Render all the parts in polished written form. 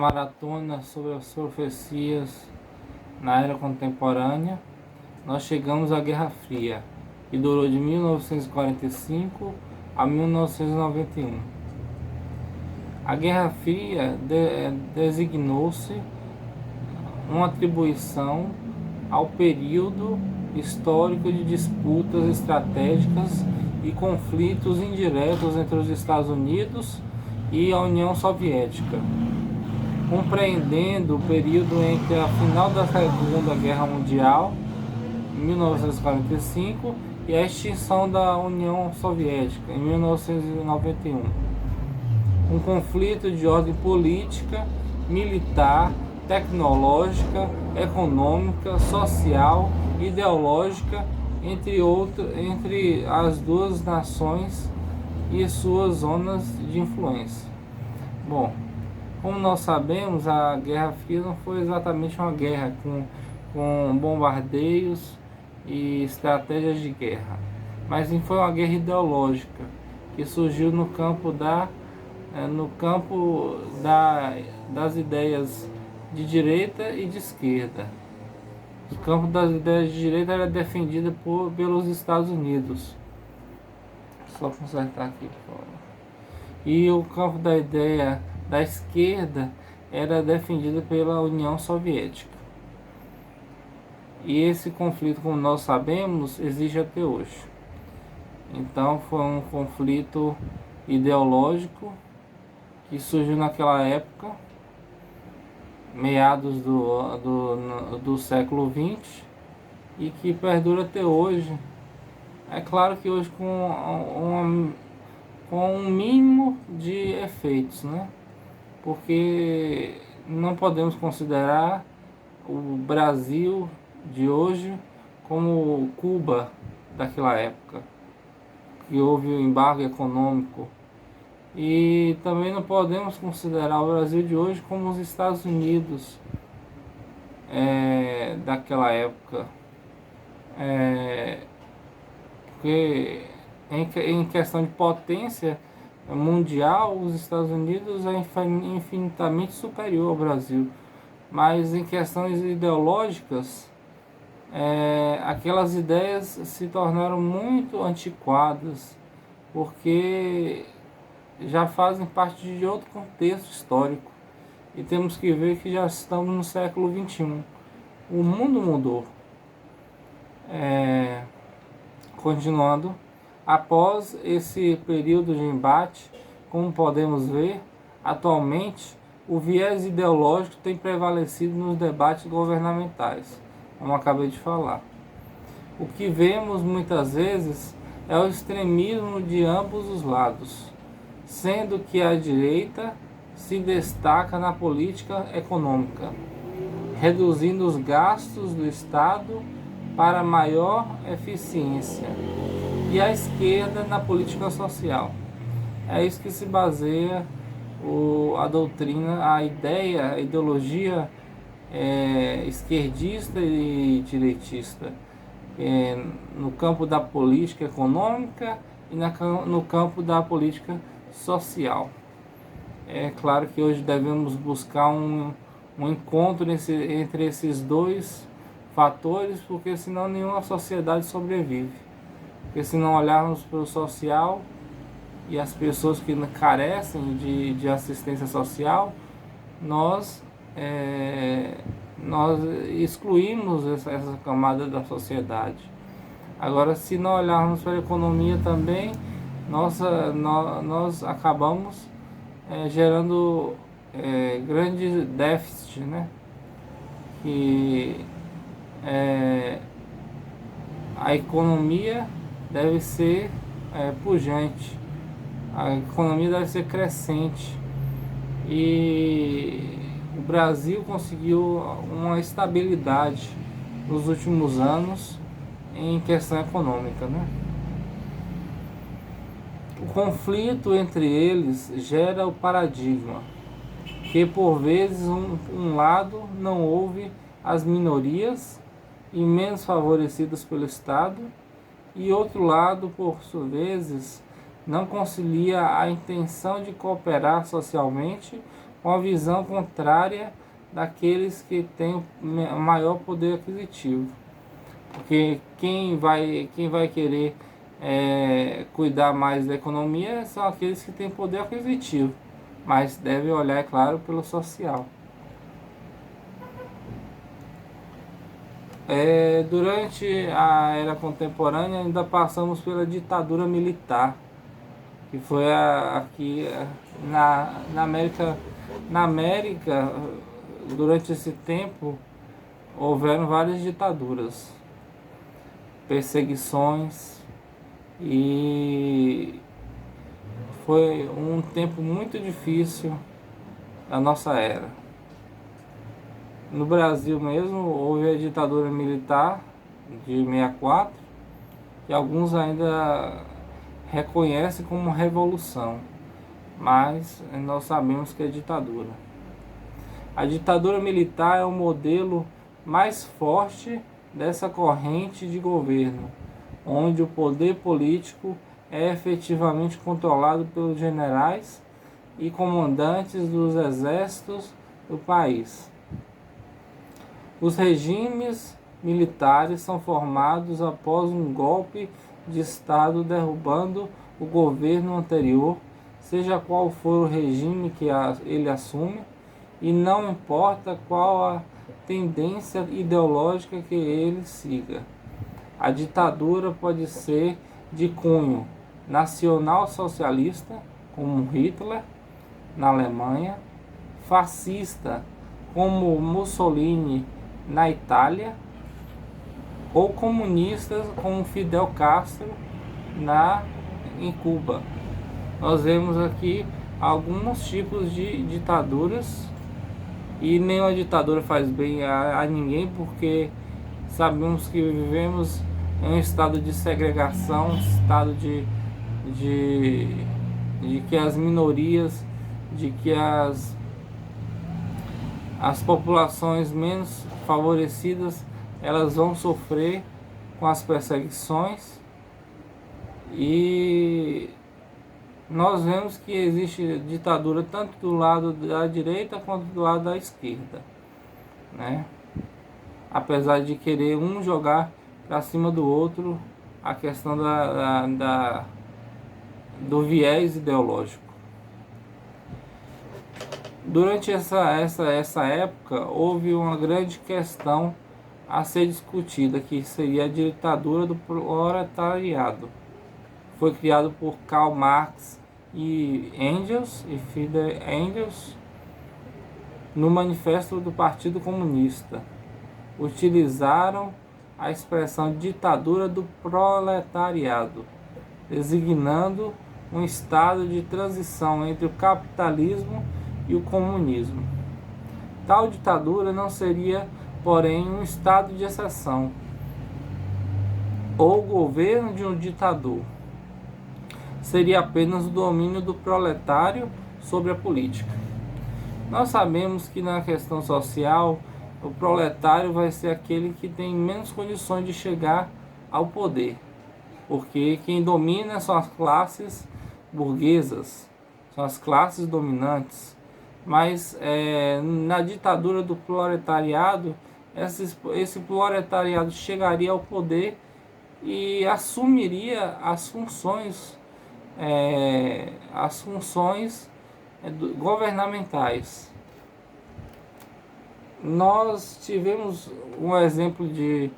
maratona sobre as profecias na era contemporânea, nós chegamos à Guerra Fria, que durou de 1945 a 1991. A Guerra Fria designou-se uma atribuição ao período histórico de disputas estratégicas e conflitos indiretos entre os Estados Unidos e a União Soviética, compreendendo o período entre a final da Segunda Guerra Mundial, 1945, e a extinção da União Soviética, em 1991. Um conflito de ordem política, militar, tecnológica, econômica, social, ideológica, entre as duas nações e suas zonas de influência. Bom, como nós sabemos, a Guerra Fria não foi exatamente uma guerra com bombardeios e estratégias de guerra, mas foi uma guerra ideológica que surgiu no campo das ideias de direita e de esquerda. O campo das ideias de direita era defendido pelos Estados Unidos. Só consertar aqui, por favor. E o campo da ideia da esquerda era defendido pela União Soviética. E esse conflito, como nós sabemos, existe até hoje. Então foi um conflito ideológico que surgiu naquela época, meados do século XX, e que perdura até hoje. É claro que hoje com um mínimo de efeitos, né? Porque não podemos considerar o Brasil de hoje como Cuba daquela época, que houve o embargo econômico. E também não podemos considerar o Brasil de hoje como os Estados Unidos daquela época. Porque em questão de potência mundial, os Estados Unidos é infinitamente superior ao Brasil. Mas em questões ideológicas, aquelas ideias se tornaram muito antiquadas, porque já fazem parte de outro contexto histórico. E temos que ver que já estamos no século XXI. O mundo mudou. Continuando, após esse período de embate, como podemos ver, atualmente o viés ideológico tem prevalecido nos debates governamentais, como acabei de falar. O que vemos muitas vezes é o extremismo de ambos os lados, sendo que a direita se destaca na política econômica, reduzindo os gastos do Estado para maior eficiência, e a esquerda na política social. É isso que se baseia a doutrina, a ideologia esquerdista e direitista, no campo da política econômica e no campo da política social. É claro que hoje devemos buscar um encontro entre esses dois fatores, porque senão nenhuma sociedade sobrevive. Porque se não olharmos para o social e as pessoas que carecem de assistência social, nós excluímos essa camada da sociedade. Agora, se não olharmos para a economia também, nós acabamos gerando grande déficit, né? Que a economia deve ser pujante, a economia deve ser crescente, e o Brasil conseguiu uma estabilidade nos últimos anos em questão econômica, né? O conflito entre eles gera o paradigma, que por vezes um lado não ouve as minorias e menos favorecidas pelo Estado, e outro lado, por sua vezes, não concilia a intenção de cooperar socialmente com a visão contrária daqueles que têm o maior poder aquisitivo. Porque quem vai querer cuidar mais da economia são aqueles que têm poder aquisitivo, mas deve olhar, é claro, pelo social. Durante a era contemporânea ainda passamos pela ditadura militar, que foi aqui na América. Na América, durante esse tempo, houveram várias ditaduras, perseguições, e foi um tempo muito difícil da nossa era. No Brasil mesmo houve a ditadura militar de 64, que alguns ainda reconhecem como revolução, mas nós sabemos que é ditadura. A ditadura militar é o modelo mais forte dessa corrente de governo, onde o poder político é efetivamente controlado pelos generais e comandantes dos exércitos do país. Os regimes militares são formados após um golpe de Estado derrubando o governo anterior, seja qual for o regime que ele assume, e não importa qual a tendência ideológica que ele siga. A ditadura pode ser de cunho nacional-socialista, como Hitler na Alemanha, fascista, como Mussolini na Itália, ou comunistas como Fidel Castro em Cuba. Nós vemos aqui alguns tipos de ditaduras, e nenhuma ditadura faz bem a ninguém, porque sabemos que vivemos em um estado de segregação, um estado de que as minorias, de que as populações menos favorecidas, elas vão sofrer com as perseguições, e nós vemos que existe ditadura tanto do lado da direita quanto do lado da esquerda, né? Apesar de querer um jogar para cima do outro a questão do viés ideológico. Durante essa época houve uma grande questão a ser discutida, que seria a ditadura do proletariado. Foi criado por Karl Marx e Friedrich Engels no Manifesto do Partido Comunista. Utilizaram a expressão ditadura do proletariado, designando um estado de transição entre o capitalismo e o comunismo. Tal ditadura não seria, porém, um estado de exceção ou governo de um ditador. Seria apenas o domínio do proletário sobre a política. Nós sabemos que na questão social, o proletário vai ser aquele que tem menos condições de chegar ao poder, porque quem domina são as classes burguesas, são as classes dominantes. Mas na ditadura do proletariado, esse proletariado chegaria ao poder e assumiria as funções governamentais. Nós tivemos um exemplo de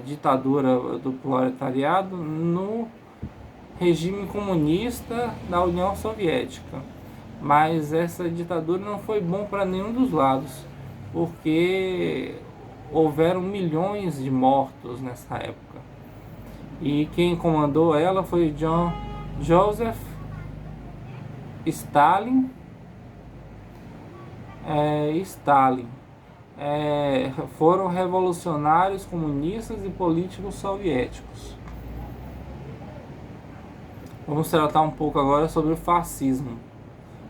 ditadura do proletariado no regime comunista da União Soviética, mas essa ditadura não foi bom para nenhum dos lados, porque houveram milhões de mortos nessa época, e quem comandou ela foi Joseph Stalin. Foram revolucionários comunistas e políticos soviéticos. Vamos tratar um pouco agora sobre o fascismo.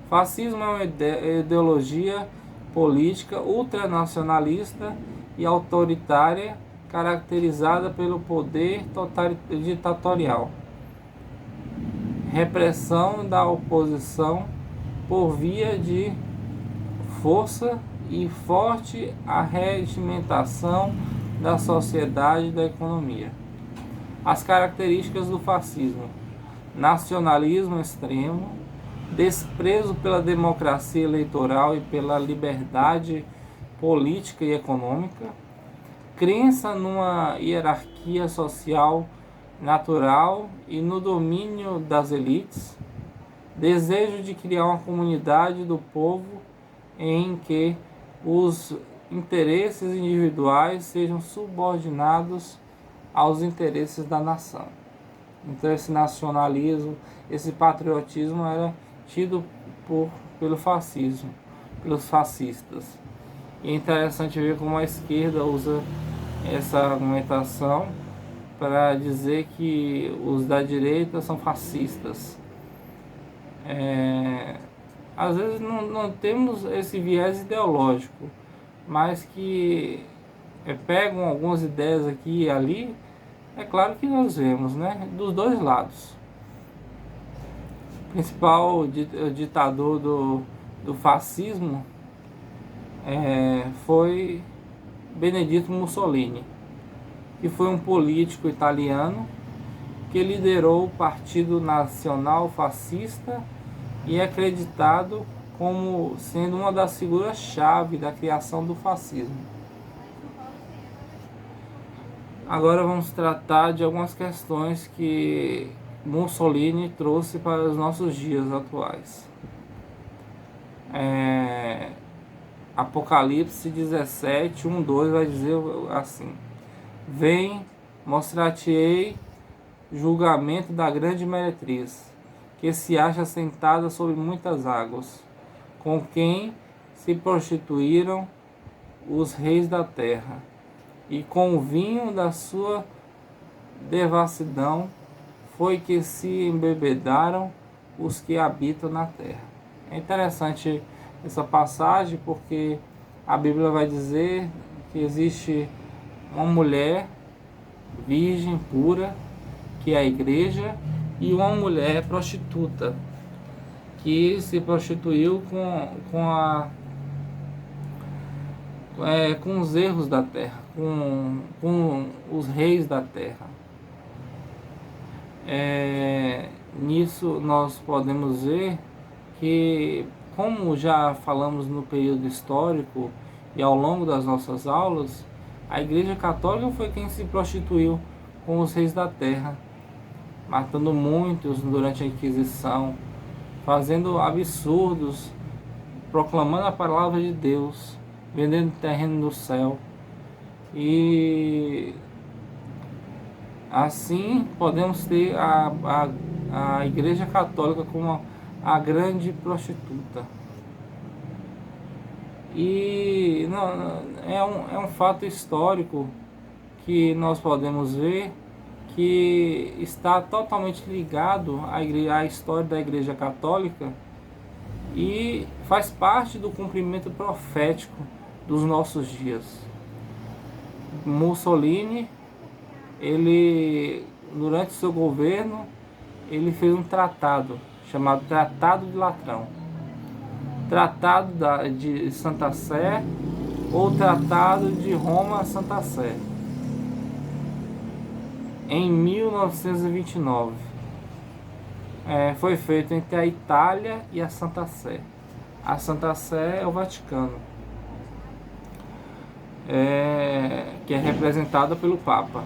Fascismo é uma ideologia política ultranacionalista e autoritária caracterizada pelo poder ditatorial, repressão da oposição por via de força e forte arregimentação da sociedade e da economia. As características do fascismo: nacionalismo extremo, desprezo pela democracia eleitoral e pela liberdade política e econômica, crença numa hierarquia social natural e no domínio das elites, desejo de criar uma comunidade do povo em que os interesses individuais sejam subordinados aos interesses da nação. Então esse nacionalismo, esse patriotismo era tido pelo fascismo, pelos fascistas. E é interessante ver como a esquerda usa essa argumentação para dizer que os da direita são fascistas. Às vezes não temos esse viés ideológico, mas que pegam algumas ideias aqui e ali. É claro que nós vemos, né, dos dois lados. O principal ditador do fascismo foi Benedetto Mussolini, que foi um político italiano que liderou o Partido Nacional Fascista e é acreditado como sendo uma das figuras-chave da criação do fascismo. Agora vamos tratar de algumas questões que Mussolini trouxe para os nossos dias atuais. Apocalipse 17, 1, 2 vai dizer assim: Vem, mostrar-te-ei julgamento da grande meretriz, que se acha sentada sobre muitas águas, com quem se prostituíram os reis da terra, e com o vinho da sua devassidão foi que se embebedaram os que habitam na terra. É interessante essa passagem porque a Bíblia vai dizer que existe uma mulher virgem pura, que é a igreja, e uma mulher prostituta, que se prostituiu com os erros da terra, com os reis da terra. Nisso nós podemos ver que, como já falamos no período histórico e ao longo das nossas aulas, a Igreja Católica foi quem se prostituiu com os reis da terra, matando muitos durante a Inquisição, fazendo absurdos, proclamando a palavra de Deus, vendendo terreno do céu. E assim podemos ter a Igreja Católica como a grande prostituta. E é um fato histórico que nós podemos ver que está totalmente ligado à história da Igreja Católica e faz parte do cumprimento profético dos nossos dias. Mussolini, ele, durante seu governo, ele fez um tratado chamado Tratado de Latrão, Tratado de Santa Sé ou Tratado de Roma-Santa Sé, em 1929. Foi feito entre a Itália e a Santa Sé. A Santa Sé é o Vaticano, que é representada pelo Papa.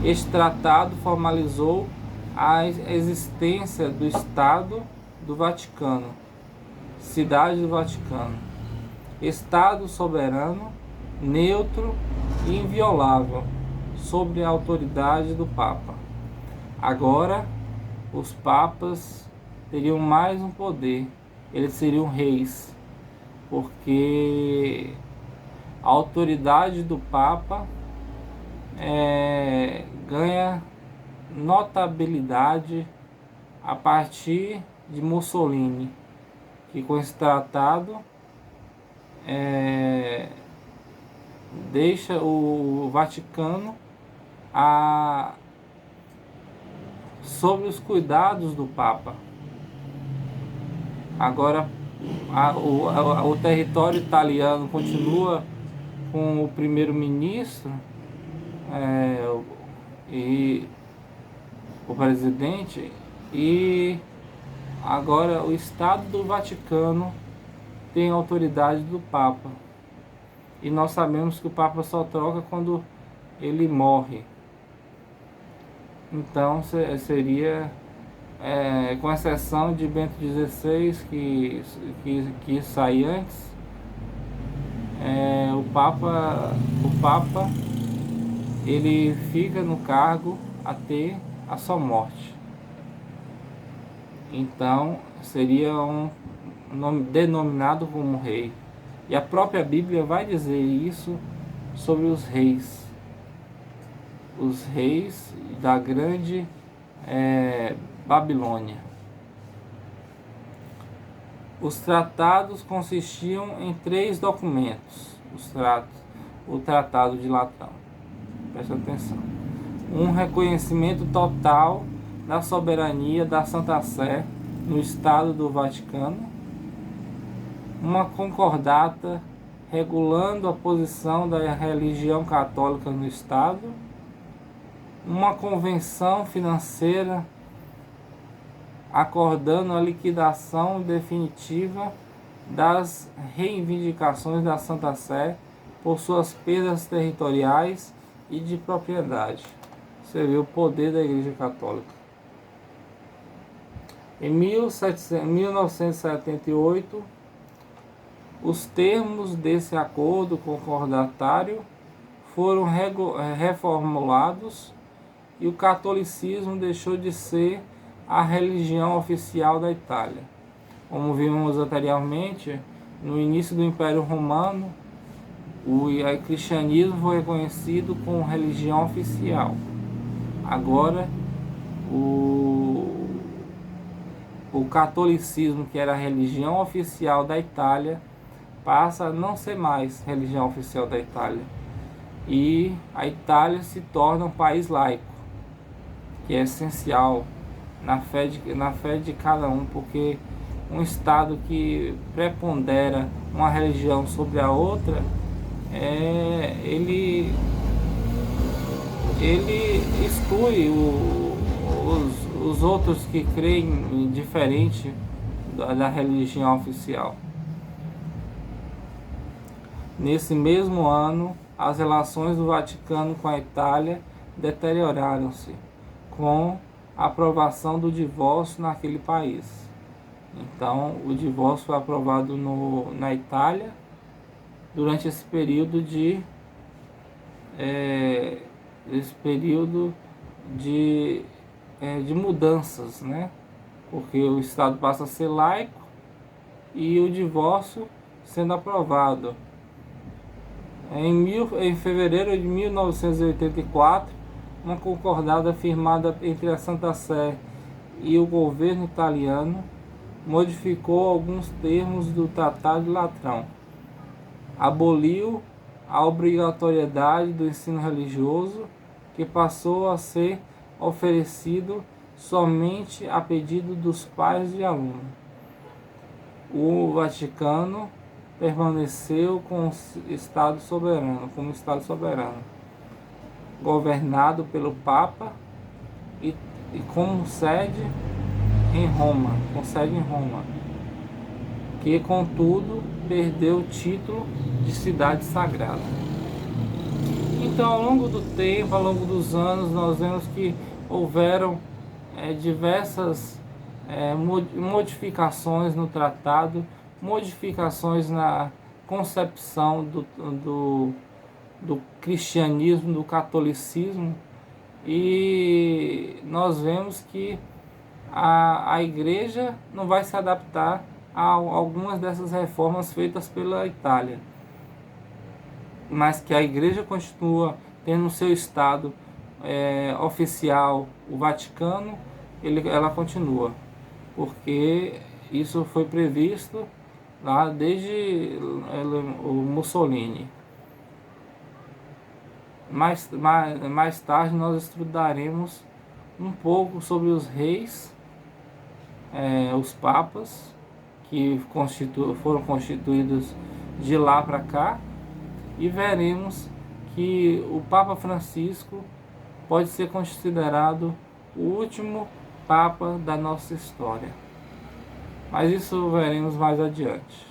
Este tratado formalizou a existência do Estado do Vaticano, Cidade do Vaticano, Estado soberano, neutro e inviolável, sob a autoridade do Papa. Agora, os papas teriam mais um poder, eles seriam reis, porque a autoridade do Papa ganha notabilidade a partir de Mussolini, que com esse tratado deixa o Vaticano sob os cuidados do Papa. Agora, o território italiano continua com o primeiro-ministro, é, e o presidente, e agora o Estado do Vaticano tem a autoridade do Papa. E nós sabemos que o Papa só troca quando ele morre. Então seria, com exceção de Bento XVI, que sai antes, o Papa ele fica no cargo até a sua morte. Então seria um nome denominado como rei. E a própria Bíblia vai dizer isso sobre os reis da grande Babilônia. Os tratados consistiam em 3 documentos. O Tratado de Latrão. Presta atenção. Um reconhecimento total da soberania da Santa Sé no Estado do Vaticano. Uma concordata regulando a posição da religião católica no Estado. Uma convenção financeira acordando a liquidação definitiva das reivindicações da Santa Sé por suas perdas territoriais e de propriedade. Você vê o poder da Igreja Católica. Em 1978, os termos desse acordo concordatário foram reformulados e o catolicismo deixou de ser a religião oficial da Itália. Como vimos anteriormente, no início do Império Romano, o cristianismo foi reconhecido como religião oficial. Agora, o catolicismo, que era a religião oficial da Itália, passa a não ser mais religião oficial da Itália. E a Itália se torna um país laico, que é essencial na fé de cada um, porque um Estado que prepondera uma religião sobre a outra, ele exclui os outros que creem diferente da religião oficial. Nesse mesmo ano, as relações do Vaticano com a Itália deterioraram-se com a aprovação do divórcio naquele país. Então, o divórcio foi aprovado na Itália durante esse período de mudanças, né? Porque o Estado passa a ser laico e o divórcio sendo aprovado. Em fevereiro de 1984, uma concordata firmada entre a Santa Sé e o governo italiano modificou alguns termos do Tratado de Latrão. Aboliu a obrigatoriedade do ensino religioso, que passou a ser oferecido somente a pedido dos pais de aluno. O Vaticano permaneceu como Estado soberano, governado pelo Papa e com sede em Roma, que contudo perdeu o título de cidade sagrada. Então, ao longo do tempo, ao longo dos anos, nós vemos que houveram diversas modificações no tratado, modificações na concepção do cristianismo, do catolicismo, e nós vemos que a igreja não vai se adaptar a algumas dessas reformas feitas pela Itália, mas que a igreja continua tendo o seu estado oficial, o Vaticano, ela continua, porque isso foi previsto lá desde o Mussolini. Mais tarde nós estudaremos um pouco sobre os reis, os papas, que foram constituídos de lá para cá, e veremos que o Papa Francisco pode ser considerado o último Papa da nossa história. Mas isso veremos mais adiante.